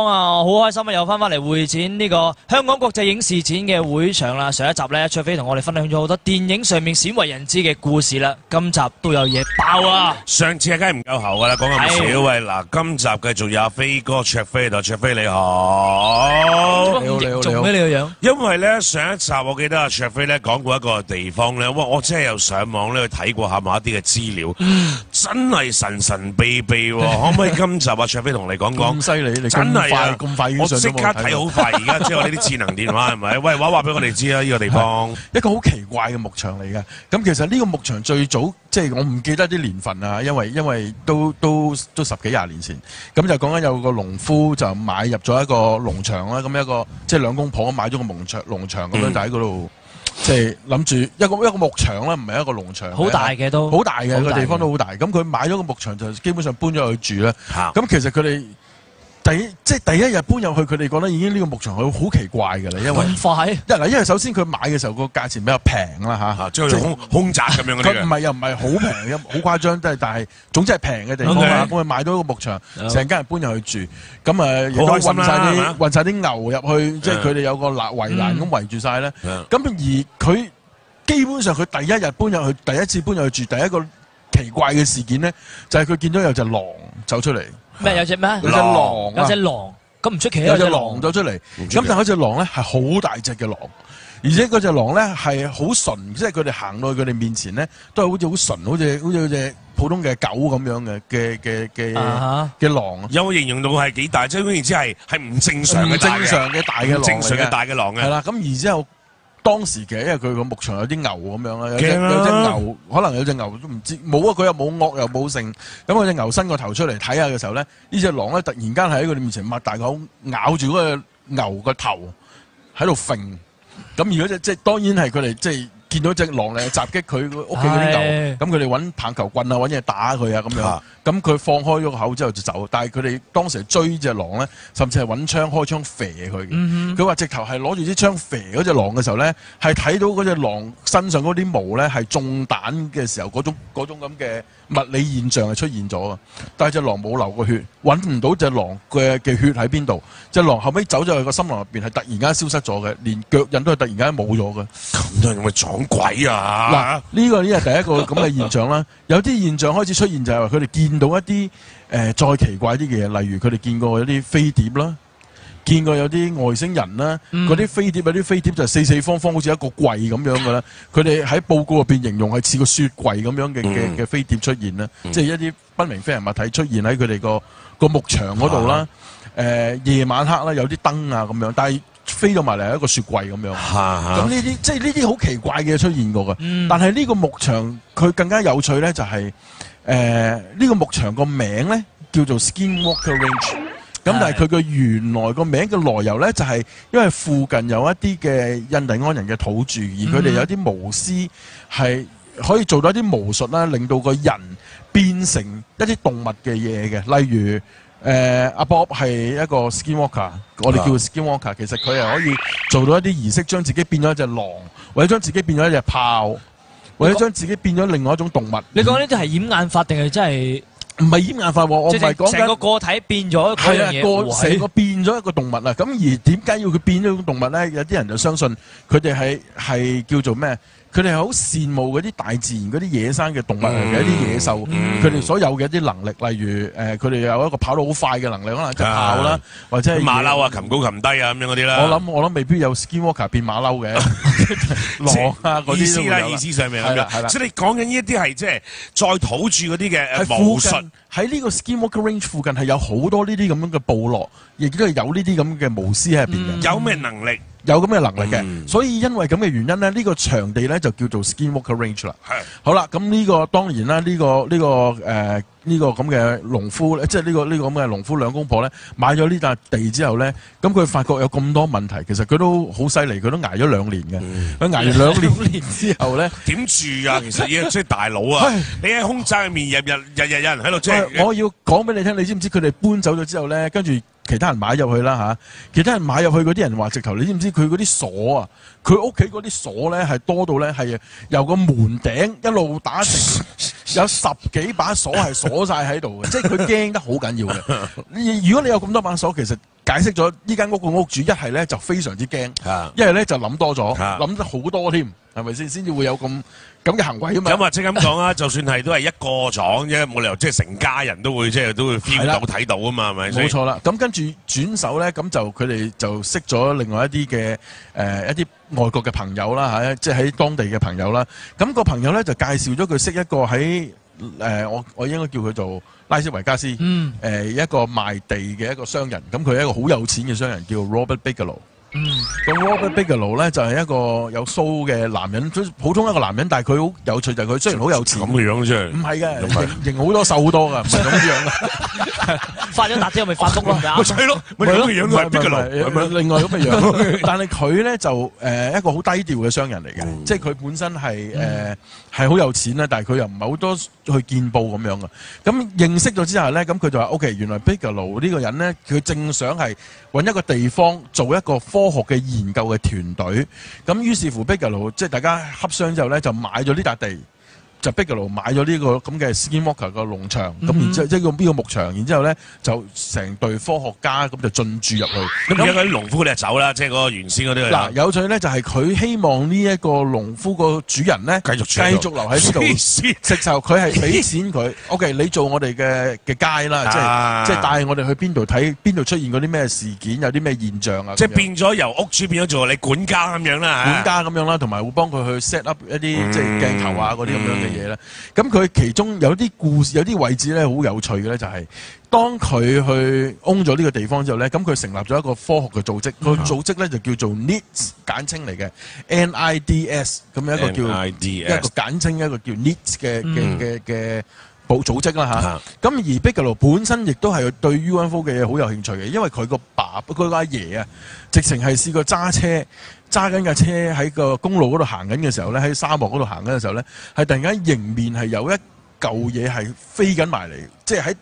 好開心啊！又翻嚟會展呢個香港國際影視展嘅會場啦。上一集呢，卓飛同我哋分享咗好多電影上面鮮為人知嘅故事啦。今集都有嘢爆啊！上次梗係唔夠喉噶啦，講咁少喂。嗱，今集繼續有阿飛哥卓飛度，卓飛你好。你好，做咩你個樣？因為咧上一集我記得阿卓飛咧講過一個地方咧，哇！我真係有上網咧去睇過下某一啲嘅資料，真係神神秘秘喎。可唔可以今集阿卓飛同你講講？咁犀利，你真係啊！咁快我即刻睇好快，而家即係我呢啲智能電話係咪？喂，話俾我哋知啊！呢個地方一個好奇怪嘅牧場嚟嘅。咁其實呢個牧場最早即係我唔記得啲年份啊，因為都十幾廿年前。咁就講緊有個農夫就買入咗一個農場啦。咁一個即係兩公婆買咗個農場咁樣，就喺嗰度即係諗住一個牧場啦，唔係一個農場。好大嘅都好大嘅個地方都好大。咁佢買咗個牧場就基本上搬咗去住啦。咁其實佢哋第一日搬入去，佢哋覺得已經呢個牧場好奇怪嘅啦，因為咁快因為首先佢買嘅時候個價錢比較平啦嚇，即係空宅咁樣嗰啲嘅。佢唔係又唔係好平，好誇張，但係總之係平嘅地方啦。咁佢買到一個牧場，成家人搬入去住，咁亦都運晒啲牛入去，即係佢哋有個圍欄咁圍住晒咧。咁而佢基本上佢第一日搬入去，第一次搬入去住，第一個奇怪嘅事件咧，就係佢見到有隻狼走出嚟。咩？有隻咩？有隻狼，有隻狼，咁唔出奇啊！有隻狼走出嚟，咁但係嗰隻狼咧係好大隻嘅狼，而且嗰隻狼咧係好純，即係佢哋行到去佢哋面前咧，都係好似好純，好似隻普通嘅狗咁樣嘅狼。有冇形容到係幾大？即係總之係唔正常嘅大嘅狼嘅。係啦，咁而之後。當時嘅，因為佢個牧場有啲牛咁樣啦，有隻牛，可能有隻牛都唔知冇啊，佢又冇惡又冇性，咁嗰隻牛伸個頭出嚟睇下嘅時候咧，呢隻狼咧突然間喺佢哋面前擘大口咬住嗰個牛個頭喺度揈，咁如果即係當然係佢哋即係見到隻狼嚟襲擊佢屋企嗰啲牛，咁佢哋揾棒球棍啊揾嘢打佢啊咁樣，咁佢放開咗個口之後就走，但係佢哋當時追隻狼咧，甚至係揾槍開槍射佢嘅。佢話直頭係攞住支槍射嗰隻狼嘅時候咧，係睇到嗰隻狼身上嗰啲毛咧係中彈嘅時候嗰種咁嘅物理現象係出現咗啊！但係隻狼冇流過血，揾唔到隻狼嘅血喺邊度。隻狼後尾走咗去個森林入邊係突然間消失咗嘅，連腳印都係突然間冇咗嘅。咁多人會撞鬼啊！嗱，呢個係第一個咁嘅現象啦。有啲現象開始出現就係話佢哋見到一啲再奇怪啲嘅嘢，例如佢哋見過有啲飛碟啦，見過有啲外星人啦，嗰啲飛碟有啲飛碟就四四方方好似一個櫃咁樣嘅啦。佢哋喺報告入邊形容係似個雪櫃咁樣嘅飛碟出現啦，即係一啲不明飛行物體出現喺佢哋個牧場嗰度啦。夜晚黑啦，有啲燈啊咁樣，但係飛到埋嚟係一個雪櫃咁樣。咁呢啲即係呢啲好奇怪嘅嘢出現過嘅。但係呢個牧場佢更加有趣咧，就係呢個牧場個名咧叫做 Skinwalker Ranch。咁但係佢嘅原來個名嘅來由咧，就係因為附近有一啲嘅印第安人嘅土著，而佢哋有啲巫師係可以做到一啲巫術啦，令到個人變成一啲動物嘅嘢嘅，例如。阿 Bob 係一個 Skinwalker， 我哋叫 Skinwalker， 其實佢係可以做到一啲儀式，將自己變咗一隻狼，或者將自己變咗一隻豹，或者將自己變咗另外一種動物。你講呢啲係掩眼法定係真係？唔係掩眼法喎，我唔係講緊成個體變咗嗰樣嘢，成個變咗一個動物啦。咁而點解要佢變咗一種動物咧？有啲人就相信佢哋係叫做咩？佢哋係好羨慕嗰啲大自然嗰啲野生嘅動物嚟嘅一啲野獸，佢哋所有嘅一啲能力，例如佢哋有一個跑得好快嘅能力，可能隻豹啦，或者係馬騮啊，擒高擒低啊咁樣嗰啲啦。我諗未必有 Skinwalker 變馬騮嘅狼啊嗰啲都會有。意思上面咁樣，即係你講緊呢一啲係即係再土著嗰啲嘅巫術。喺呢個 Skinwalker Range 附近係有好多呢啲咁樣嘅部落，亦都係有呢啲咁嘅巫師喺入邊嘅。有咩能力？有咁嘅能力嘅，所以因為咁嘅原因咧，呢個場地咧就叫做 Skinwalker Range 啦。係。好啦，咁呢個當然啦，呢個咁嘅農夫，即係呢個咁嘅農夫兩公婆咧，買咗呢笪地之後咧，咁佢發覺有咁多問題，其實佢都好犀利，佢都捱咗2年嘅。佢捱完2年之後咧，點住啊？其實依家即係大佬啊！你喺空宅入面日日有人喺度即係。我要講俾你聽，你知唔知佢哋搬走咗之後咧，跟住其他人買入去啦嚇，其他人買入去嗰啲人話直頭，你知唔知佢嗰啲鎖啊？佢屋企嗰啲鎖咧係多到咧係由個門頂一路打成有10幾把鎖係鎖晒喺度嘅，即係佢驚得好緊要嘅。如果你有咁多把鎖，其實解釋咗呢間屋個屋主一係咧就非常之驚，一係咧就諗多咗，諗得好多添，係咪先？先至會有咁嘅行為啊嘛。咁或者咁講啊，就算係都係一個廠啫，冇理由即係成家人都會即係都會 feel 到睇到啊嘛，係咪先？冇錯啦。咁跟住轉手咧，咁就佢哋就識咗另外一啲嘅一啲外國嘅朋友啦嚇，即係喺當地嘅朋友啦。咁個朋友咧就介紹咗佢識一個喺我應該叫佢做拉斯維加斯，一個賣地嘅一個商人。咁佢係一個好有錢嘅商人，叫 Robert Bigelow。咁 Robert Bigelow 咧就係一個有鬚嘅男人，普通一個男人，但係佢好有趣就係佢雖然好有錢，咁嘅樣啫，唔係嘅，型好多瘦好多㗎，唔係咁樣嘅。發咗達之後咪發福咯，咪係咯，咪咁嘅樣都係 Bigelow，另外咁嘅樣。但係佢咧就一個好低調嘅商人嚟嘅，即係佢本身係好有錢啦，但係佢又唔係好多去見報咁樣嘅。咁認識咗之後咧，咁佢就話 OK， 原來 Bigelow 呢個人咧，佢正想係揾一個地方做一個科學嘅研究嘅團隊。咁於是乎 Bigelow 即係大家洽商之後咧，就買咗呢笪地。就 Bigelow 買咗呢個咁嘅 Skinwalker 個農場，咁然之後即係呢個牧場，然之後咧就成隊科學家咁就進駐入去。咁而家嗰啲農夫佢哋走啦，即係嗰個原先嗰啲。嗱，有趣咧就係佢希望呢一個農夫個主人咧繼續留喺呢度，直頭佢係俾錢佢。OK， 你做我哋嘅街啦，即係帶我哋去邊度睇邊度出現嗰啲咩事件，有啲咩現象啊。即係變咗由屋主變咗做你管家咁樣啦，管家咁樣啦，同埋會幫佢去 set up 一啲即係鏡頭啊嗰啲咁樣嘅嘢咧。咁佢其中有啲故事，有啲位置咧好有趣嘅咧，就係當佢去 own 咗呢個地方之後咧，咁佢成立咗一個科學嘅組織，個組織咧就叫做 NIDS 簡稱嚟嘅 NIDS， 咁一個叫一個簡稱，一個叫 NIDS 嘅組織啦嚇。咁而 Bigelow 本身亦都係對 UFO 嘅嘢好有興趣嘅，因為佢個阿爺啊，直情係試過揸緊架車喺個公路嗰度行緊嘅時候咧，喺沙漠嗰度行緊嘅時候咧，係突然間迎面係有一嚿嘢係飛緊埋嚟，即係喺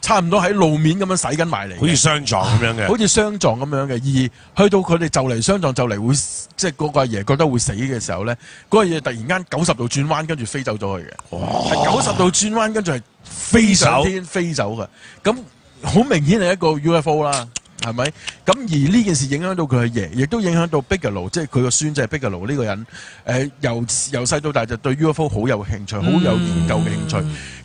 差唔多喺路面咁樣駛緊埋嚟，好似相撞咁樣嘅，好似相撞咁樣嘅。而去到佢哋就嚟相撞就嚟會，即係嗰個阿爺覺得會死嘅時候咧，嗰個嘢突然間90度轉彎，跟住飛走咗去嘅，係90度轉彎，跟住係飛上天飛走嘅。咁好明顯係一個 UFO 啦。係咪？咁而呢件事影響到佢阿爺，亦都影響到 Bigelow， 即係佢個孫仔 Bigelow 呢個人。由細到大就對 UFO 好有興趣，好有研究嘅興趣。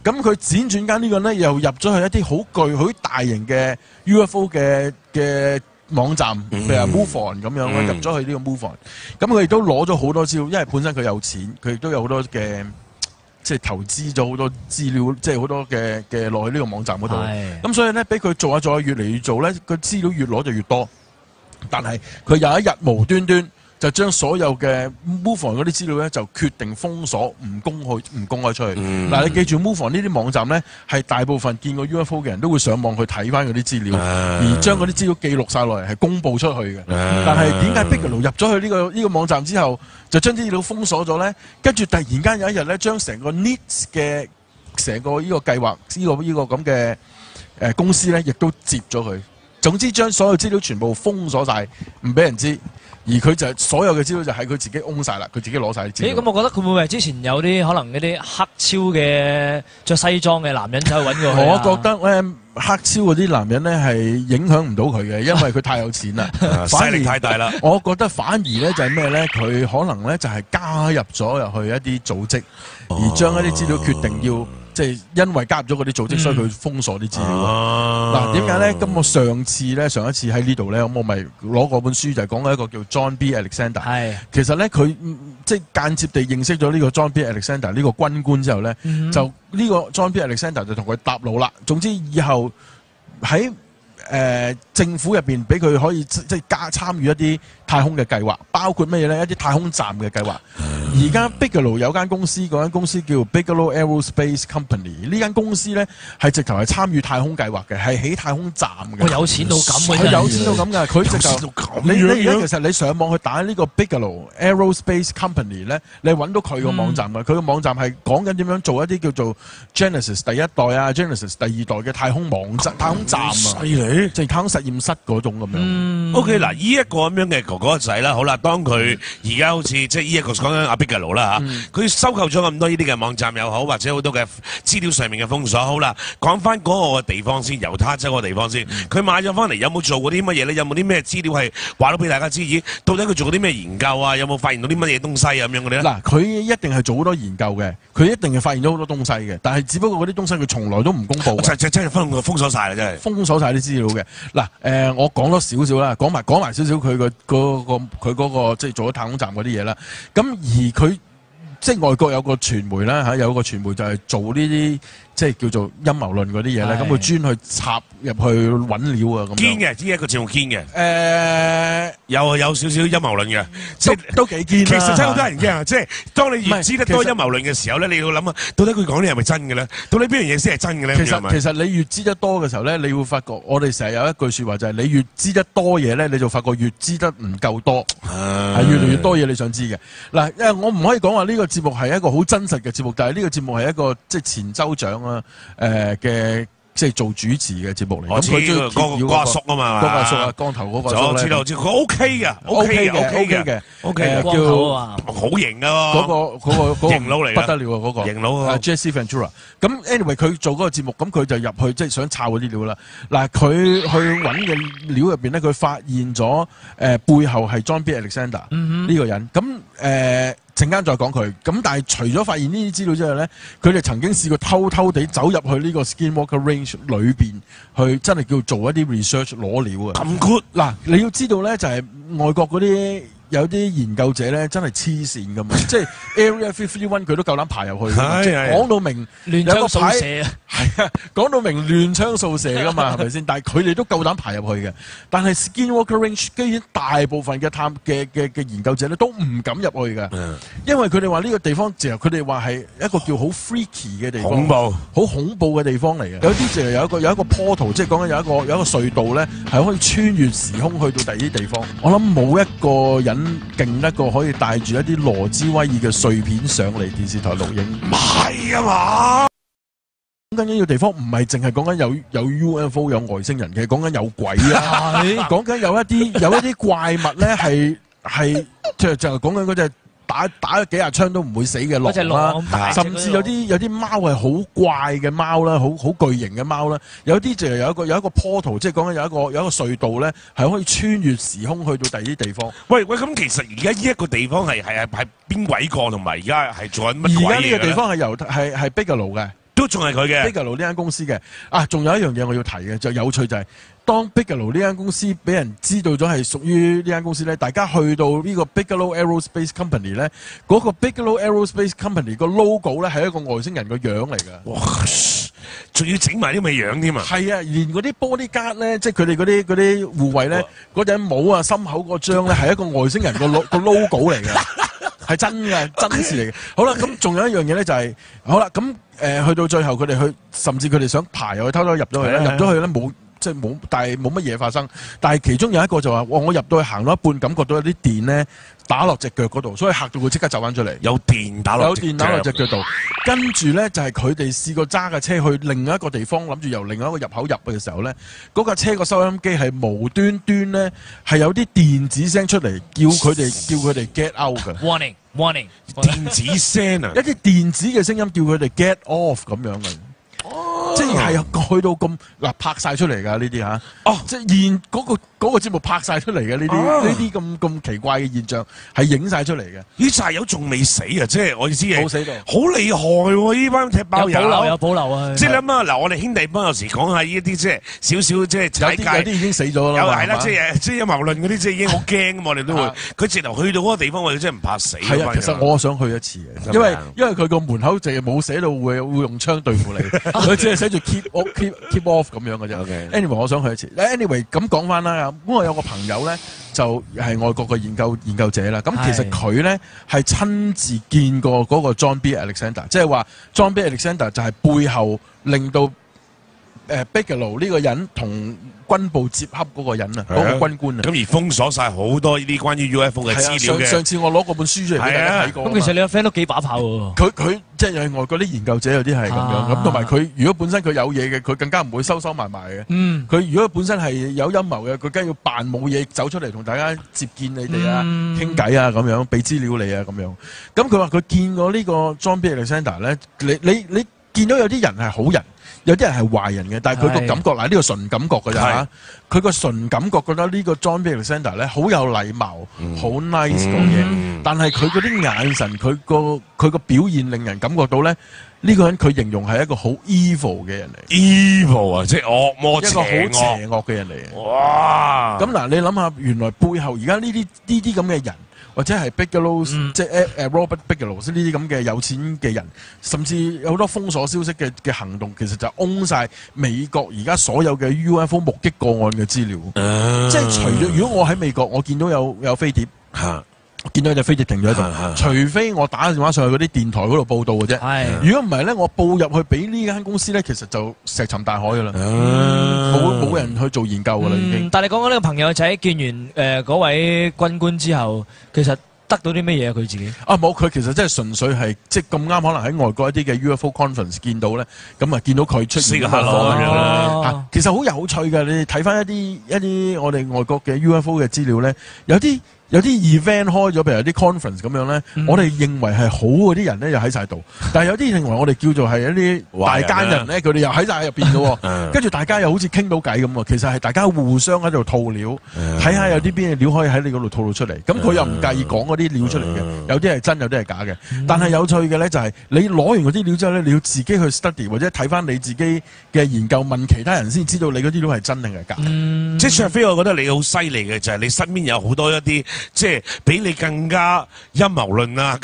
咁佢輾轉間呢個呢，又入咗去一啲好大型嘅 UFO 嘅網站，譬如話 MUFON 咁樣入咗去呢個 MUFON。咁佢亦都攞咗好多資料，因為本身佢有錢，佢亦都有好多嘅。即係投資咗好多資料，即係好多嘅落去呢個網站嗰度。咁所以咧，俾佢做下越嚟越做咧，個資料越攞就越多。但係佢有一日無端端就將所有嘅 MUFON 嗰啲資料咧，就決定封鎖，唔公開出去。嗱，你記住 MUFON 呢啲網站咧，係大部分見過 UFO 嘅人都會上網去睇翻嗰啲資料，而將嗰啲資料記錄晒落嚟，係公佈出去嘅。但係點解 Bigelow 入咗去呢個網站之後，就將啲資料封鎖咗咧？跟住突然間有一日咧，將成個 NIDS 嘅成個呢個計劃，呢個咁嘅公司咧，亦都接咗佢。總之將所有資料全部封鎖晒，唔俾人知。而佢就所有嘅資料就係佢自己 own 晒啦，佢自己攞晒啲資料。咁我覺得佢會唔會係之前有啲可能嗰啲黑超嘅着西裝嘅男人走去揾過佢？我覺得咧，黑超嗰啲男人咧係影響唔到佢嘅，因為佢太有錢啦，勢力太大啦。我覺得反而咧就係咩咧？佢可能咧就係加入咗入去一啲組織，而將一啲資料決定要。即係因為加入咗嗰啲組織，所以佢封鎖啲資料。嗱，點解咧？咁我上一次喺呢度咧，咁我咪攞過本書，就係講一個叫 John B. Alexander。係，其實咧佢即係間接地認識咗呢個 John B. Alexander 呢個軍官之後咧，就呢個 John B. Alexander 就同佢搭路啦。總之以後喺政府入邊俾佢可以即係參與一啲太空嘅計劃，包括乜嘢咧？一啲太空站嘅計劃。而家 Bigelow 有間公司，嗰間公司叫 Bigelow Aerospace Company。呢間公司咧係直頭係參與太空計劃嘅，係起太空站嘅。佢有錢到咁嘅，佢有錢到咁㗎。佢直頭你而家其實你上網去打呢個 Bigelow Aerospace Company 咧，你揾到佢個網站㗎。佢個網站係講緊點樣做一啲叫做 Genesis 第一代啊 ，Genesis 第二代嘅太空太空站啊，犀利，即係太空實驗室嗰種咁樣。OK， 嗱，呢一個咁樣嘅哥哥仔啦，好啦，當佢而家好似即係呢一個講緊阿 Bigelow 啦嚇，佢收購咗咁多呢啲嘅網站又好，或者好多嘅資料上面嘅封鎖好啦。講翻嗰個地方先，猶他州個地方先，佢買咗翻嚟有冇做過啲乜嘢咧？有冇啲咩資料係話到俾大家知？咦，到底佢做過啲咩研究啊？有冇發現到啲乜嘢東西啊咁樣嗰啲咧？嗱，佢一定係做好多研究嘅，佢一定係發現咗好多東西嘅，但係只不過嗰啲東西佢從來都唔公佈嘅。真係封鎖晒啦，真係封鎖晒啲資料嘅。嗱，我講多少少啦，講埋少少佢嗰個即係做咗太空站嗰啲嘢啦。咁而佢即係外國有個傳媒啦嚇，有個傳媒就係做呢啲即係叫做陰謀論嗰啲嘢咧。咁佢專去插入去揾料啊咁樣。堅嘅，呢一個節目堅嘅。有少少陰謀論嘅，即係都幾堅啦。其實真係好多人驚啊！即係當你越知得多陰謀論嘅時候咧，你要諗啊，到底佢講啲係咪真嘅咧？到底邊樣嘢先係真嘅咧？其實你越知得多嘅時候咧，你會發覺我哋成日有一句説話就係你越知得多嘢咧，你就發覺越知得唔夠多，係越嚟越多嘢你想知嘅。嗱，因為我唔可以講話呢個節目係一個好真實嘅節目，但係呢個節目係一個即係前州長啊嘅。即係做主持嘅節目嚟，我知嗰個阿叔啊嘛，嗰個阿叔啊，光頭嗰個阿叔知道佢 OK 嘅，OK 嘅，叫好型啊！嗰個型佬嚟，不得了啊！嗰個型佬 Jesse Ventura。咁 anyway 佢做嗰個節目，咁佢就入去即係想抄嗰啲料啦。嗱，佢去揾嘅料入邊咧，佢發現咗背後係 John B. Alexander 呢個人。咁陣間再講佢，咁但係除咗發現呢啲資料之外咧，佢哋曾經試過偷偷地走入去呢個 Skinwalker Range 裏邊，去真係叫做一啲 research 攞料啊！咁 good 嗱，你要知道咧，就係外國嗰啲有啲研究者咧，真係黐線噶嘛，即係 Area 51佢都夠膽爬入去，講到明亂槍掃射啊！係啊，講到明亂槍掃射噶嘛，係咪先？但係佢哋都夠膽爬入去嘅。但係 Skinwalker Range 居然大部分嘅研究者咧都唔敢入去嘅，因為佢哋話呢個地方就佢哋話係一個叫好 freaky 嘅地方，恐怖，好恐怖嘅地方嚟嘅。有啲就有一個portal，即係講緊有一個隧道咧，係可以穿越時空去到第二啲地方。我諗冇一個人勁得過可以帶住一啲羅茲威爾嘅碎片上嚟電視台錄影，唔係啊嘛？講緊呢個地方唔係淨係講緊有 UFO 有外星人嘅，講緊有鬼啊，講緊有一啲怪物咧係就係講緊嗰隻打幾廿槍都唔會死嘅狼啦，甚至有啲貓係好怪嘅貓啦，好巨型嘅貓啦，有啲就有一個 portal， 即係講緊有一個隧道咧，係可以穿越時空去到第二啲地方。喂，咁其實而家呢一個地方係邊鬼個，同埋而家係做緊乜鬼嘢？而家呢個地方係 Bigelow 嘅。都仲係佢嘅 Bigelow 呢間公司嘅仲有一樣嘢我要提嘅，就有趣就係當 Bigelow 呢間公司俾人知道咗係屬於呢間公司咧，大家去到呢個 Bigelow Aerospace Company 咧，嗰個 Bigelow Aerospace Company 個 logo 咧係一個外星人個樣嚟㗎。哇！仲要整埋啲咁嘅樣添啊！係啊，連嗰啲bodyguard咧，即係佢哋嗰啲護衛咧，嗰頂帽啊、心口嗰張咧係一個外星人個 logo 嚟㗎。係真嘅，真事嚟嘅。好啦，咁仲有一樣嘢咧，就係好啦，咁去到最後，佢哋甚至佢哋想爬入去，偷偷入咗去咧，入咗去咧冇，即係冇，但係冇乜嘢發生。但係其中有一個就話：我入到去行到一半，感覺到有啲電咧打落隻腳嗰度，所以嚇到佢即刻走翻出嚟。有電打落隻腳度，跟住咧就係佢哋試過揸架車去另一個地方，諗住由另外一個入口入嘅時候咧，嗰架車個收音機係無端端咧係有啲電子聲出嚟，叫佢哋 get out 嘅。Warning，電子聲啊！一啲電子嘅聲音叫佢哋 get off 咁樣嘅。即係去到咁拍晒出嚟㗎呢啲嚇，即係嗰個節目拍晒出嚟嘅呢啲咁奇怪嘅現象係影晒出嚟嘅。呢紮友仲未死啊！即係我意思係冇死到，好厲害喎！呢班踢爆友有保留啊！即係你諗下嗱，我哋兄弟幫有時講下呢一啲即係少少即係踩界，有啲已經死咗啦。有係啦，即係陰謀論嗰啲即係已經好驚咁，我哋都會。佢直頭去到嗰個地方，我哋真係唔怕死。係啊，其實我想去一次嘅，因為佢個門口淨係冇寫到會用槍對付你，佢只係寫住 keep off 咁樣嘅啫。Anyway， 我想去一次。Anyway， 咁講翻啦，咁我有個朋友咧就係外國嘅研究者啦。咁其實佢咧係親自見過嗰個 John B. Alexander， 即係話 John B. Alexander 就係背後令到 Bigelow 呢個人同軍部接洽嗰個人啊，嗰個軍官啊。咁而封鎖晒好多呢啲關於 UFO 嘅資料嘅。上次我攞嗰本書出嚟俾大家睇過。咁其實你個 friend 都幾把炮喎。佢即係外國啲研究者有啲係咁樣，咁同埋佢如果本身佢有嘢嘅，佢更加唔會收埋嘅。佢如果本身係有陰謀嘅，佢梗係要扮冇嘢走出嚟同大家接見你哋啊，傾偈啊咁樣，俾資料你啊咁樣。咁佢話佢見過呢個 John B. Alexander 咧，你見到有啲人係好人。有啲人係壞人嘅，但係佢個感覺嗱，呢個純感覺㗎咋嚇。佢個純感覺覺得呢個 John B. Alexander 咧好有禮貌，好 nice 講嘢。但係佢嗰啲眼神，佢個表現令人感覺到咧，呢個人佢形容係一個好 evil 嘅人嚟。evil 啊，即係惡魔一個好邪惡嘅人嚟嘅。哇！咁嗱，你諗下，原來背後而家呢啲咁嘅人。或者係 Bigelow，即係Robert Bigelow 呢啲咁嘅有錢嘅人，甚至有好多封鎖消息嘅行動，其實就 own 晒美國而家所有嘅 UFO 目擊個案嘅資料。即係除咗，如果我喺美國，我見到有飛碟，見到有隻飛碟停咗喺度，除非我打電話上去嗰啲電台嗰度報道嘅啫。如果唔係咧，我報入去俾呢間公司咧，其實就石沉大海噶啦，冇人去做研究噶啦已經。但係你講緊呢個朋友仔見完嗰位軍官之後，其實得到啲乜嘢啊？佢自己冇，佢其實真係純粹係即係咁啱，可能喺外國一啲嘅 UFO conference 見到咧，咁啊見到佢出現咁樣其實好有趣嘅。你哋睇翻一啲我哋外國嘅 UFO 嘅資料咧，有啲 event 開咗，譬如有啲 conference 咁樣咧，我哋認為係好嗰啲人咧又喺晒度，但係有啲認為我哋叫做係一啲大奸人咧，佢哋又喺晒入邊嘅喎。跟住大家又好似傾到偈咁喎，其實係大家互相喺度吐料，睇下有啲邊嘅料可以喺你嗰度吐到出嚟。咁佢又唔介意講嗰啲料出嚟嘅，有啲係真，有啲係假嘅。但係有趣嘅咧就係你攞完嗰啲料之後咧，你要自己去 study 或者睇翻你自己嘅研究，問其他人先知道你嗰啲料係真定係假。即係卓飛，我覺得你好犀利嘅就係你身邊有好多一啲。即係比你更加陰謀論啊，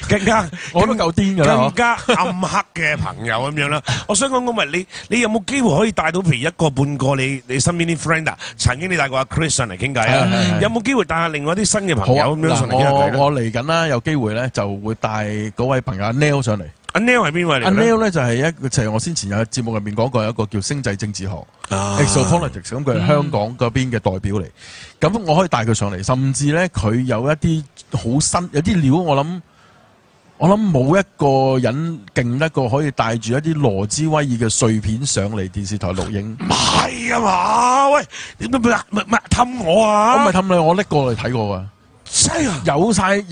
更加我都夠癲㗎啦，更加暗黑嘅朋友咁樣啦。我想講你有冇機會可以帶到譬如一個半個你身邊啲 friend 啊？曾經你帶過阿 Chris 上嚟傾偈啊？有冇機會帶下另外啲新嘅朋友咁樣上嚟傾下偈咧？我嚟緊啦，有機會咧就會帶嗰位朋友阿 Neil 上嚟。阿 Neil 係邊位嚟？阿 Neil 咧就係我先前有節目入面講過，有一個叫星際政治學 （exopolitics），咁佢係香港嗰邊嘅代表嚟。咁我可以帶佢上嚟，甚至咧佢有一啲好新，有啲料我諗冇一個人勁得過可以帶住一啲羅茲威爾嘅碎片上嚟電視台錄影。唔係啊嘛，喂，點解咪氹我啊？我唔係氹你，我拎過嚟睇過啊。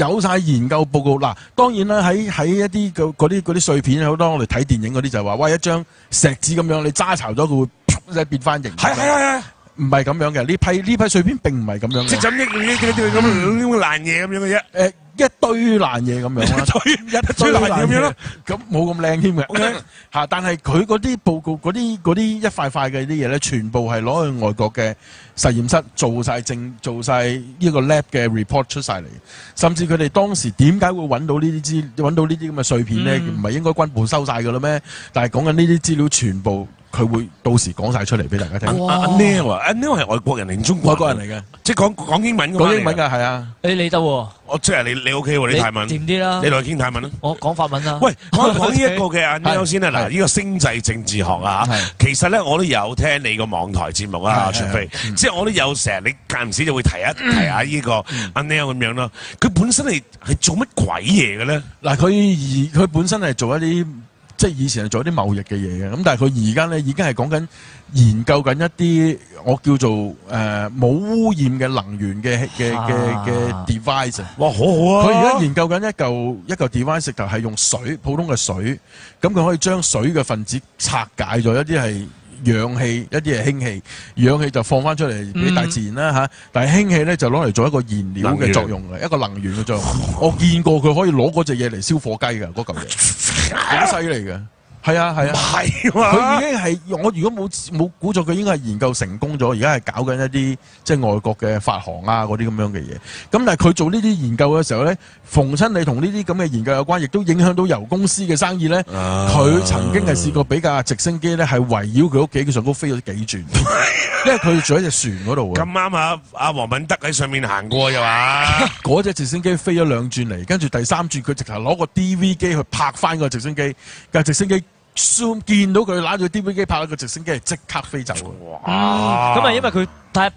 有晒研究報告嗱，當然啦，喺一啲嗰啲碎片，好多我哋睇電影嗰啲就係話，喂，一張石紙咁樣，你揸巢咗佢會變翻形。係。唔係咁樣嘅，呢批碎片並唔係咁樣嘅。即係咁爛嘢咁樣嘅啫。一堆爛嘢咁樣啦，一堆爛嘢咁樣咯，咁冇咁靚添嘅嚇。但係佢嗰啲報告，嗰啲一塊塊嘅啲嘢咧，全部係攞去外國嘅實驗室做晒呢個 lab 嘅 report 出晒嚟。甚至佢哋當時點解會揾到呢啲咁嘅碎片咧？唔係應該軍部收晒㗎啦咩？但係講緊呢啲資料全部。佢會到時講晒出嚟俾大家聽。阿 Neil 係外國人定中國？外國人嚟嘅，即係講英文㗎。講英文㗎，係啊。你得喎。即係你 OK 喎，你泰文。掂啲啦。你同佢傾泰文啦。我講法文啦。喂，講呢一個嘅阿 Neil 先啦。嗱，呢個星際政治學啊，其實咧我都有聽你個網台節目啊，卓飛。即係我都有成日你間唔時就會提下呢個阿 Neil 咁樣咯。佢本身係做乜鬼嘢嘅咧？嗱，佢本身係做一啲。即係以前係做一啲貿易嘅嘢嘅，咁但係佢而家咧已經係講緊研究緊一啲我叫做冇污染嘅能源嘅 device。哇，好好啊！佢而家研究緊一嚿 device 就係用水，普通嘅水，咁佢可以將水嘅分子拆解咗，一啲係氧氣，一啲係氫氣。氧氣就放翻出嚟俾大自然啦嚇，但係氫氣咧就攞嚟做一個燃料嘅作用嘅，一個能源嘅作用。我見過佢可以攞嗰隻嘢嚟燒火雞㗎，嗰嚿嘢好犀利嘅。係啊係啊，佢已經係我如果冇估錯，佢應該係研究成功咗，而家係搞緊一啲即係外國嘅發行啊嗰啲咁樣嘅嘢。咁但係佢做呢啲研究嘅時候咧，逢親你同呢啲咁嘅研究有關，亦都影響到油公司嘅生意咧。佢曾經係試過俾架直升機咧係圍繞佢屋企嘅上高飛咗幾轉，因為佢做喺隻船嗰度嘅。咁啱啊！阿黃敏德喺上面行過又話，嗰隻直升機飛咗2轉嚟，跟住第3轉佢直頭攞個 DV 機去拍翻個直升機，架直升機 zoom 見到佢攞住 DV 機拍一個直升機，即刻飛走喎。咁啊，因為佢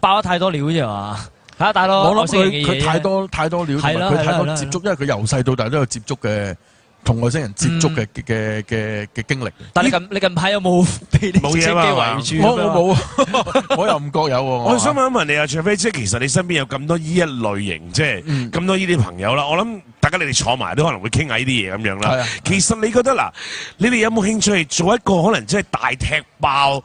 爆咗太多料啫嘛。係啊，大佬，我諗佢太多料，同埋佢太多接觸，因為佢由細到大都有接觸嘅。同外星人接觸嘅經歷，但你近排有冇被啲直升機圍住？我冇，我又唔覺有喎。我想問一問你啊，除非即係其實你身邊有咁多呢一類型，即係咁多呢啲朋友啦，我諗大家你哋坐埋都可能會傾下呢啲嘢咁樣啦。其實你覺得嗱，你哋有冇興趣做一個可能即係大踢爆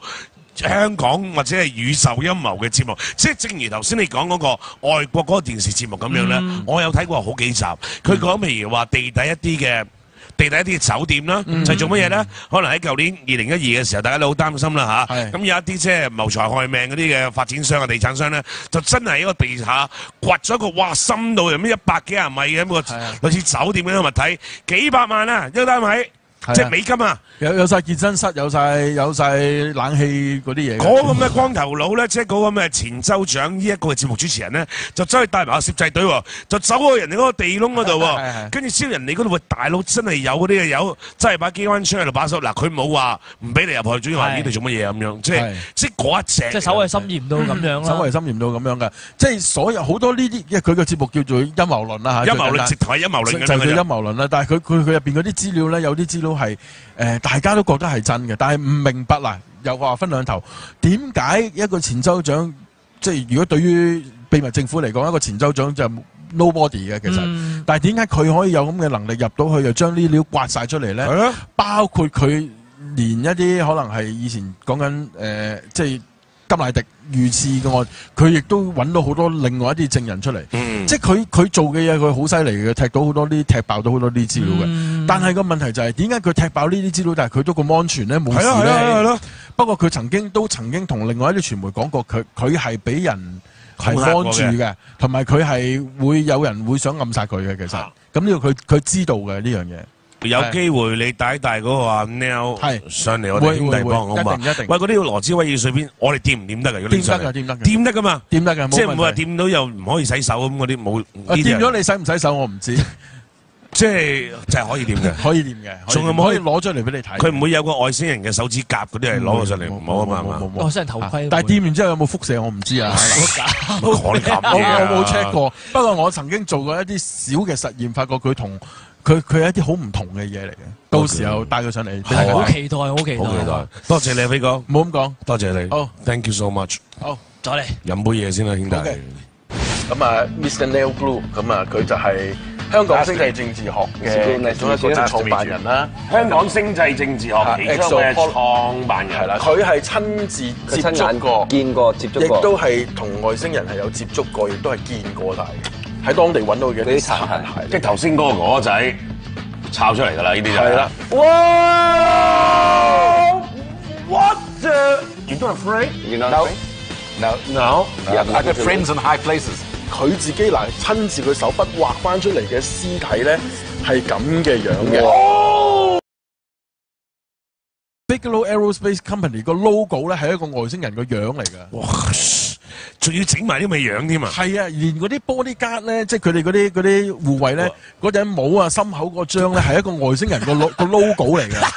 香港或者係宇宙陰謀嘅節目？即係正如頭先你講嗰個外國嗰個電視節目咁樣咧，我有睇過好幾集，佢講譬如話地底一啲嘅酒店啦，就係做乜嘢咧？可能喺舊年2012嘅時候，大家都好擔心啦嚇。咁有一啲即係謀財害命嗰啲嘅發展商啊、地產商咧，就真係喺個地下掘咗一個哇深度有咩100幾廿米嘅一個類似酒店嘅物體，幾百萬啊一個單位，即係美金啊！有晒健身室，有晒冷氣嗰啲嘢。嗰個咩光頭佬咧，即係嗰個咩前州長呢一個嘅節目主持人咧，就走去帶埋個攝製隊喎，就走去人哋嗰個地窿嗰度喎，跟住燒人哋嗰度話大佬真係有嗰啲嘅有，真係把機關槍喺度把手。嗱，佢冇話唔俾你入去，總之話呢度做乜嘢咁樣，即係嗰一隻。即係守衛森嚴到咁樣啦。守衛森嚴到咁樣嘅，即係所有好多呢啲，因為佢個節目叫做陰謀論啦嚇。陰謀論直頭係陰謀論嘅。就叫陰謀論啦，但係佢入邊嗰啲資料咧，有啲資料係大家都覺得係真嘅，但係唔明白啦。又話分兩頭，點解一個前州長，即係如果對於秘密政府嚟講，一個前州長就 nobody 嘅其實，但係點解佢可以有咁嘅能力入到去，又將呢啲料刮晒出嚟咧？包括佢連一啲可能係以前講緊即係甘迺迪遇刺嘅案，佢亦都揾到好多另外一啲證人出嚟。即係佢做嘅嘢，佢好犀利嘅，踢到好多啲，踢爆到好多啲資料嘅。但係個問題就係點解佢踢爆呢啲資料，但係佢都咁安全咧，冇事咧？係咯。不過佢曾經同另外一啲傳媒講過，佢係俾人係幫住嘅，同埋佢係會有人會想暗殺佢嘅。其實咁呢個佢知道嘅呢樣嘢。有機會你帶嗰個阿 Neil 上嚟我哋兄弟幫好嘛？一定。喂，嗰啲羅茲威爾水邊，我哋掂唔掂得㗎？如果掂得㗎，掂得㗎。掂得㗎嘛？掂得㗎，即係唔會話掂到又唔可以洗手咁嗰啲冇。掂咗你洗唔洗手我唔知。即係就係可以掂嘅，可以掂嘅，仲有冇可以攞出嚟俾你睇？佢唔會有個外星人嘅手指甲嗰啲係攞咗上嚟，唔好啊嘛，外星人頭盔。但係掂完之後有冇輻射我唔知啊。我冇 check 過，不過我曾經做過一啲小嘅實驗，發覺佢係一啲好唔同嘅嘢嚟嘅。到時候帶佢上嚟，好期待，好期待。多謝你啊，飛哥。唔好咁講，多謝你。好 ，thank you so much。好，再嚟飲杯嘢先啦，兄弟。咁啊 ，Mr. Neil Blue， 咁啊，佢就係香港星際政治學嘅其中一個創辦人啦。香港星際政治學其中嘅創辦人係啦，佢係親自接觸過、見過、接觸過，亦都係同外星人係有接觸過，亦都係見過曬喺當地揾到嘅啲殘骸。即係頭先嗰個哥仔抄出嚟㗎啦，呢啲就係啦。哇 ！What the？You don't afraid? You know? No. I got friends in high places. 佢自己親自佢手筆畫翻出嚟嘅屍體咧，係咁嘅樣嘅。Bigelow Aerospace Company 個 logo 咧係一個外星人個樣嚟㗎。哇！仲要整埋啲咁嘅樣添啊！係啊，連嗰啲bodyguard咧，即係佢哋嗰啲護衛咧，嗰頂帽啊、心口嗰張咧係一個外星人個 logo 嚟嘅，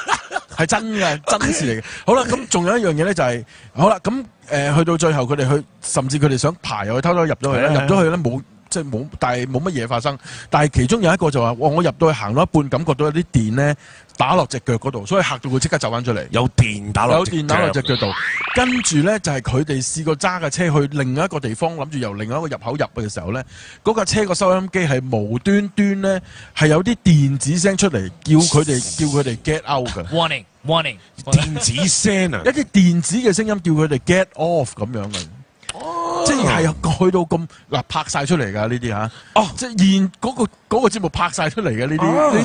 係真嘅，真事嚟嘅。好啦，咁仲有一樣嘢咧就係，好啦，咁去到最後佢哋甚至佢哋想爬入去偷偷入咗去咧，入咗去咧冇。即係冇，但係冇乜嘢發生。但係其中有一個就話：我入到去行到一半，感覺到有啲電咧打落隻腳嗰度，所以嚇到佢即刻走翻出嚟。有電打落隻腳度。跟住咧就係佢哋試過揸架車去另一個地方，諗住由另一個入口入去嘅時候咧，嗰架車個收音機係無端端咧係有啲電子聲出嚟，叫佢哋 get out 嘅。Warning，電子聲啊！一啲電子嘅聲音叫佢哋 get off 咁樣嘅。即係去到咁拍晒出嚟㗎呢啲嚇，即係嗰個節目拍晒出嚟嘅呢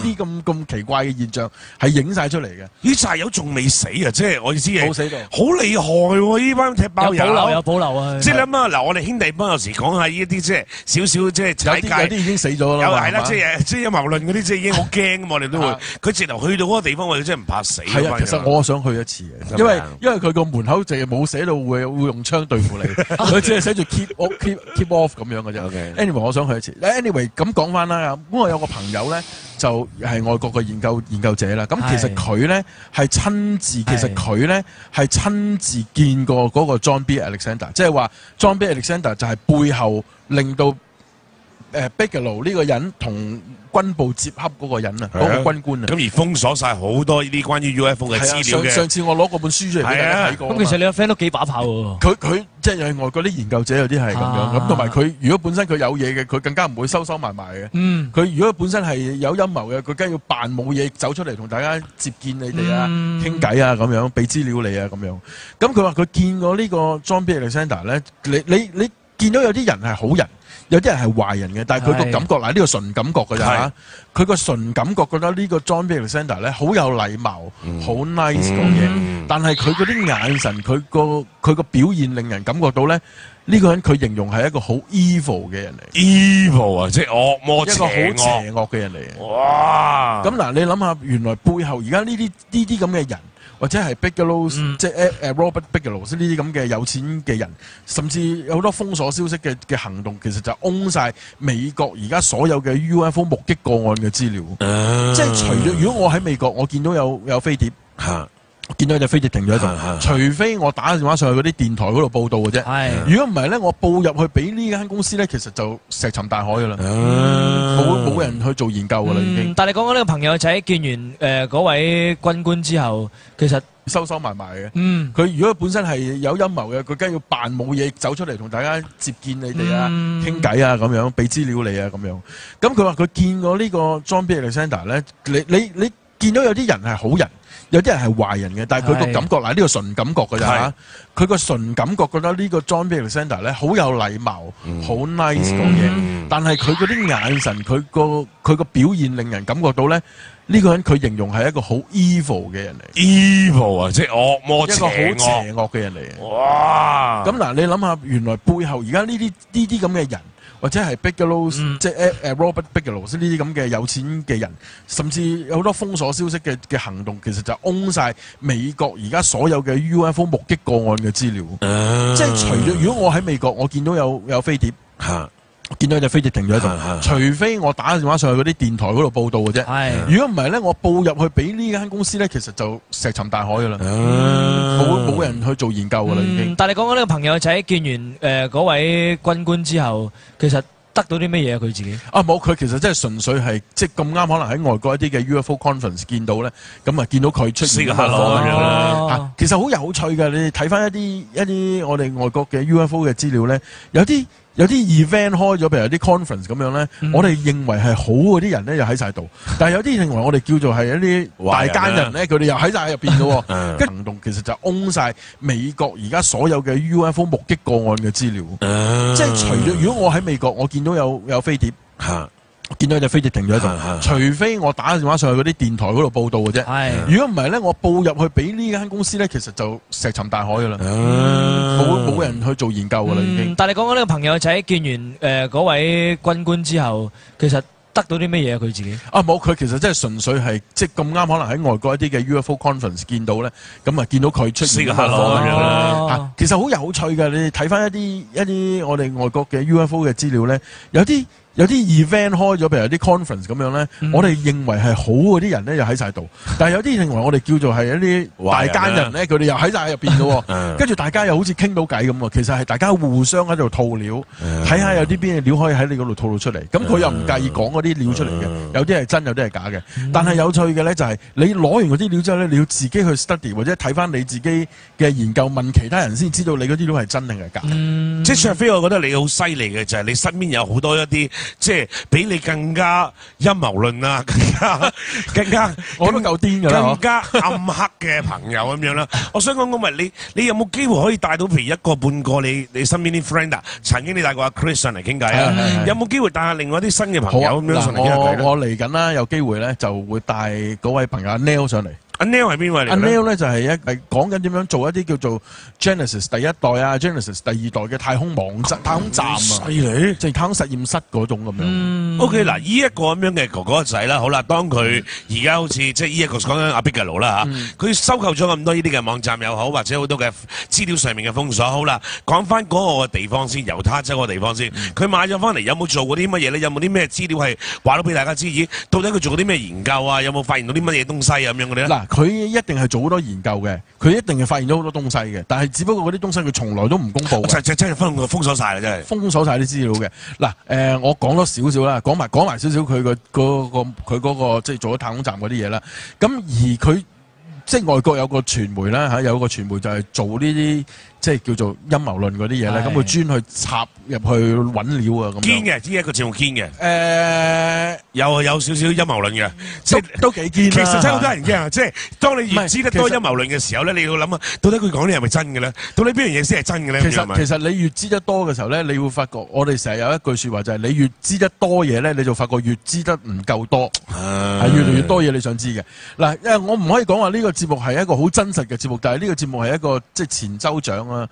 啲咁奇怪嘅現象係影晒出嚟嘅。呢扎友仲未死啊！即係我意思係冇死到，好厲害喎！呢班踢爆友有保留啊！即係你諗下嗱，我哋兄弟幫有時講下呢一啲即係少少即係踩界，有啲已經死咗啦。有係啦，即係陰謀論嗰啲即係已經好驚咁，我哋都會佢直頭去到嗰個地方，我哋真係唔怕死。係啊，其實我想去一次嘅，因為佢個門口淨係冇寫到會用槍對付你，佢只係寫住 keep keep off 咁樣嘅啫。OK Anyway， 我想去一次。Anyway， 咁講翻啦，咁我有個朋友咧就係外國嘅研究者啦。咁其實佢咧係親自見過嗰個 John B. Alexander， 即係話 John B. Alexander 就係背後令到Bigelow 呢個人同軍部接洽嗰個人啊，嗰個軍官啊。咁而封鎖晒好多呢啲關於 UFO 嘅資料嘅。上次我攞嗰本書出嚟俾大家睇過。咁其實你個 friend 都幾把炮喎。佢即係外國啲研究者有啲係咁樣，咁同埋佢如果本身佢有嘢嘅，佢更加唔會收埋嘅。佢如果本身係有陰謀嘅，佢梗係要扮冇嘢走出嚟同大家接見你哋啊，傾偈啊咁樣，俾資料你啊咁樣。咁佢話佢見過呢個 John B. Alexander 咧，你見到有啲人係好人。有啲人係壞人嘅，但係佢個感覺嗱，呢個純感覺㗎咋嚇。佢個純感覺覺得呢個 John B. Alexander 咧好有禮貌，好 nice 講嘢，但係佢嗰啲眼神，佢個表現令人感覺到咧，呢個人佢形容係一個好 evil 嘅人嚟。evil 啊，即係惡魔一個好邪惡嘅人嚟嘅。哇！咁嗱，你諗下，原來背後而家呢啲咁嘅人。或者係 Bigelow，即係Robert Bigelow 呢啲咁嘅有錢嘅人，甚至有好多封鎖消息嘅行動，其實就own晒美國而家所有嘅 UFO 目擊個案嘅資料。即係除咗，如果我喺美國，我見到有飛碟，見到有隻飛碟停咗喺度，除非我打電話上去嗰啲電台嗰度報道嘅啫。如果唔係咧，我報入去俾呢間公司咧，其實就石沉大海噶啦，冇人去做研究噶啦已經。但係你講緊呢個朋友仔見完嗰位軍官之後，其實收埋嘅。佢如果本身係有陰謀嘅，佢梗係要扮冇嘢走出嚟同大家接見你哋啊，傾偈啊咁樣，俾資料你啊咁樣。咁佢話佢見過呢個 John B. Alexander 咧，你見到有啲人係好人。有啲人係壞人嘅，但係佢個感覺嗱，呢個純感覺㗎咋嚇。佢個純感覺覺得呢個 John B. Alexander 咧好有禮貌，好 nice 講嘢，但係佢嗰啲眼神，佢個表現令人感覺到咧，呢個人佢形容係一個好 evil 嘅人嚟。evil 啊，即係惡魔，一個好邪惡嘅人嚟嘅。哇！咁嗱，你諗下，原來背後而家呢啲咁嘅人。或者係 Bigelow，即係Robert Bigelow 呢啲咁嘅有錢嘅人，甚至有好多封鎖消息嘅行動，其實就own晒美國而家所有嘅 UFO 目擊個案嘅資料。即係除咗，如果我喺美國，我見到有飛碟，見到有隻飛碟停咗喺度，除非我打電話上去嗰啲電台嗰度報道嘅啫。如果唔係咧，我報入去俾呢間公司咧，其實就石沉大海噶啦，冇人去做研究噶啦已經。但係你講緊呢個朋友仔見完嗰位軍官之後，其實得到啲乜嘢啊？佢自己冇，佢其實真係純粹係即係咁啱，可能喺外國一啲嘅 UFO conference 見到咧，咁啊見到佢出現咁樣其實好有趣嘅。你睇翻一啲我哋外國嘅 UFO 嘅資料咧，有啲 event 開咗，譬如有啲 conference 咁樣咧，我哋認為係好嗰啲人咧又喺晒度，但係有啲認為我哋叫做係一啲大奸人咧，佢哋又喺晒入邊嘅喎。跟行動其實就 own 晒美國而家所有嘅 UFO 目擊個案嘅資料。即係除咗，如果我喺美國，我見到有飛碟。見到有隻飛碟停咗喺度，除非我打電話上去嗰啲電台嗰度報道嘅啫。如果唔係咧，我報入去俾呢間公司咧，其實就石沉大海噶啦，冇人去做研究噶啦已經。但係你講緊呢個朋友仔見完嗰位軍官之後，其實得到啲乜嘢啊？佢自己冇，佢其實真係純粹係即係咁啱，可能喺外國一啲嘅 UFO conference 見到咧，咁啊見到佢出現咁樣。其實好有趣嘅，你睇翻一啲我哋外國嘅 UFO 嘅資料咧，有啲 event 開咗，譬如有啲 conference 咁樣咧，我哋認為係好嗰啲人咧又喺晒度，但係有啲認為我哋叫做係一啲大奸人咧，佢哋又喺晒入邊嘅喎。跟住大家又好似傾到偈咁喎，其實係大家互相喺度吐料，睇下有啲邊嘅料可以喺你嗰度吐到出嚟。咁佢又唔介意講嗰啲料出嚟嘅，有啲係真，有啲係假嘅。但係有趣嘅咧就係你攞完嗰啲料之後咧，你要自己去 study 或者睇翻你自己嘅研究，問其他人先知道你嗰啲料係真定係假。即係卓飛，我覺得你好犀利嘅就係你身邊有好多一啲。即係比你更加陰謀論啊，更加我都夠癲㗎啦，更加暗黑嘅朋友咁樣啦。我想講你有冇機會可以帶到譬如一個半個你身邊啲 friend 啊？曾經你帶過阿 Chris 上嚟傾偈啊？有冇機會帶下另外啲新嘅朋友咁樣上嚟傾下偈咧？我嚟緊啦，有機會咧就會帶嗰位朋友阿 Neil 上嚟。阿 Neil 係邊位嚟阿嘅咧？ Neil 咧就係講緊點樣做一啲叫做 Genesis 第一代啊、Genesis 第二代嘅太空站啊，犀利。即係太空實驗室嗰種咁樣。OK 嗱，呢一個咁樣嘅哥哥仔啦，好啦，當佢而家好似即係呢一個講緊阿 Bigelow 啦嚇，佢收購咗咁多呢啲嘅網站又好，或者好多嘅資料上面嘅封鎖，好啦，講翻嗰個地方先，猶他州個地方先，佢買咗翻嚟有冇做過啲乜嘢咧？有冇啲咩資料係話到俾大家知？咦，到底佢做過啲咩研究啊？有冇發現到啲乜嘢東西啊咁樣嗰啲咧？嗱，佢一定係做好多研究嘅，佢一定係發現咗好多東西嘅，但係只不過嗰啲東西佢從來都唔公佈嘅。真係封鎖晒啦，真係。封鎖晒啲資料嘅。嗱，我講多少少啦，講埋少少佢嗰個即係做咗太空站嗰啲嘢啦。咁而佢即係外國有個傳媒啦嚇，有個傳媒就係做呢啲即係叫做陰謀論嗰啲嘢咧。咁佢專去插入去揾料啊咁樣。堅嘅，呢一個節目堅嘅。有少少陰謀論嘅，即係都幾堅啦。其實真係好多人驚啊！即係當你越知得多陰謀論嘅時候咧，你要諗啊，到底佢講啲係咪真嘅咧？到底邊樣嘢先係真嘅咧？其實你越知得多嘅時候咧，你會發覺我哋成日有一句説話就係你越知得多嘢咧，你就發覺越知得唔夠多，係越嚟越多嘢你想知嘅。嗱，因為我唔可以講話呢個節目係一個好真實嘅節目，但係呢個節目係一個即係前州長啊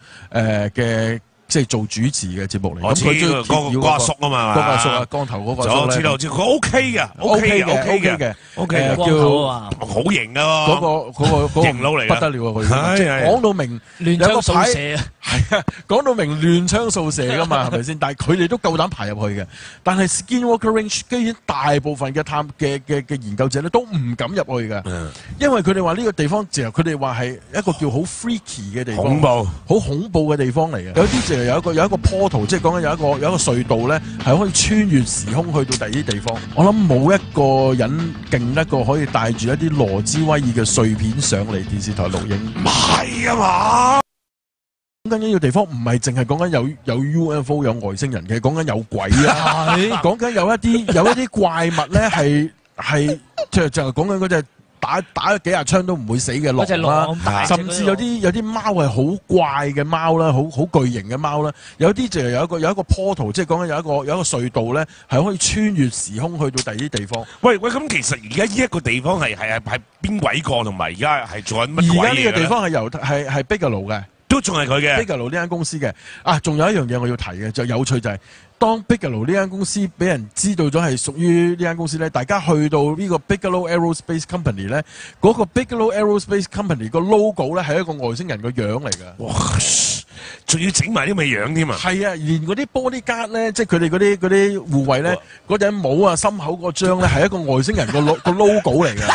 嘅。即係做主持嘅節目嚟，我知嗰個阿叔啊嘛，嗰個阿叔啊，光頭嗰個阿叔咧，知道佢 OK 嘅，OK 嘅，OK 光頭啊，好型啊，嗰個型佬嚟，不得了啊！佢講到明亂槍掃射啊，係啊，講到明亂槍掃射噶嘛，係咪先？但係佢哋都夠膽爬入去嘅。但係 Skinwalker Ranch 居然大部分嘅研究者咧都唔敢入去嘅，因為佢哋話呢個地方就佢哋話係一個叫好 freaky 嘅地方，恐怖，好恐怖嘅地方嚟嘅。有啲就有一個 portal， 即係講緊有一個隧道咧，係可以穿越時空去到第二啲地方。我諗冇一個人勁得過可以帶住一啲羅茲威爾嘅碎片上嚟電視台錄影。唔係啊嘛！講緊呢個地方唔係淨係講緊有 UFO 有外星人嘅，講緊有鬼啊！講緊有一啲怪物咧係就係講緊嗰隻。打幾廿槍都唔會死嘅狼啦，甚至有啲貓係好怪嘅貓啦，好巨型嘅貓啦。有啲就有一個 portal， 即係講緊有一個隧道咧，係可以穿越時空去到第二啲地方。喂，咁其實而家呢一個地方係邊鬼個，同埋而家係做緊乜鬼嘢？而家呢個地方係 Bigelow 嘅，都仲係佢嘅 Bigelow 呢間公司嘅。仲有一樣嘢我要提嘅，就有趣就係。當 Bigelow 呢間公司俾人知道咗係屬於呢間公司咧，大家去到呢個 Bigelow Aerospace Company 咧，嗰個 Bigelow Aerospace Company 個 logo 咧係一個外星人個樣嚟㗎。哇！仲要整埋啲咁嘅樣添啊！係啊，連嗰啲bodyguard咧，即係佢哋嗰啲護衛咧，嗰頂帽啊、心口嗰張咧係一個外星人個 logo 嚟㗎。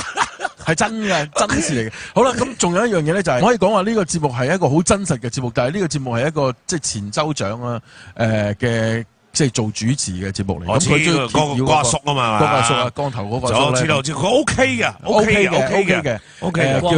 係真嘅，真事嚟嘅。好啦，咁仲有一樣嘢咧，就係我可以講話呢個節目係一個好真實嘅節目，但係呢個節目係一個即係前州長啊嘅。即係做主持嘅節目嚟，我知嗰個阿叔啊嘛，嗰個阿叔啊，光頭嗰個阿叔咧，知道佢 OK 嘅，OK 叫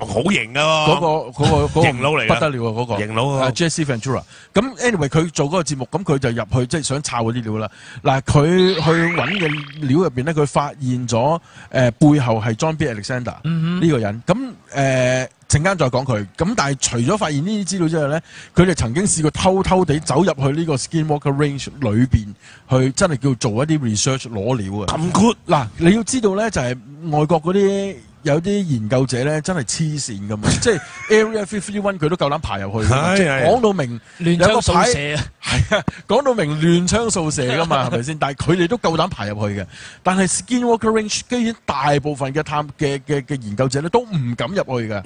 好型啊，嗰個型佬嚟，不得了啊，嗰個型佬 Jesse Ventura。咁 anyway 佢做嗰個節目，咁佢就入去即係想抄嗰啲料啦。嗱，佢去揾嘅料入邊咧，佢發現咗背後係 John B. Alexander 呢個人。咁陣間再講佢，咁但係除咗發現呢啲資料之外咧，佢哋曾經試過偷偷地走入去呢個 Skinwalker Range 裏邊，去真係叫做一啲 research 攞料啊！咁 good 嗱，你要知道咧，就係外國嗰啲有啲研究者咧，真係黐線噶嘛，即係 Area 51佢都夠膽爬入去，講到明亂槍掃射啊！係啊，講到明亂槍掃射噶嘛，係咪先？但係佢哋都夠膽爬入去嘅。但係 Skinwalker Range 居然大部分嘅研究者咧都唔敢入去嘅，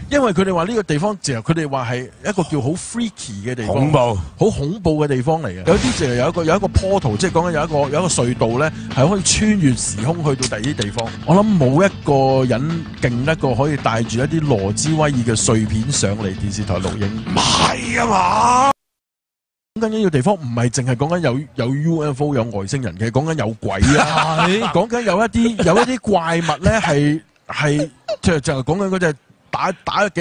因為佢哋話呢個地方就佢哋話係一個叫好 freaky 嘅地方，恐怖，好恐怖嘅地方嚟嘅。有啲就有一個 portal， 即係講緊有一個隧道咧，係可以穿越時空去到第二啲地方。我諗冇一個人勁得過可以帶住一啲羅茲威爾嘅碎片上嚟電視台錄影。唔係啊嘛！講緊呢個地方唔係淨係講緊有 UFO 有外星人嘅，講緊有鬼啊！講緊有一啲怪物咧係就係講緊嗰隻打幾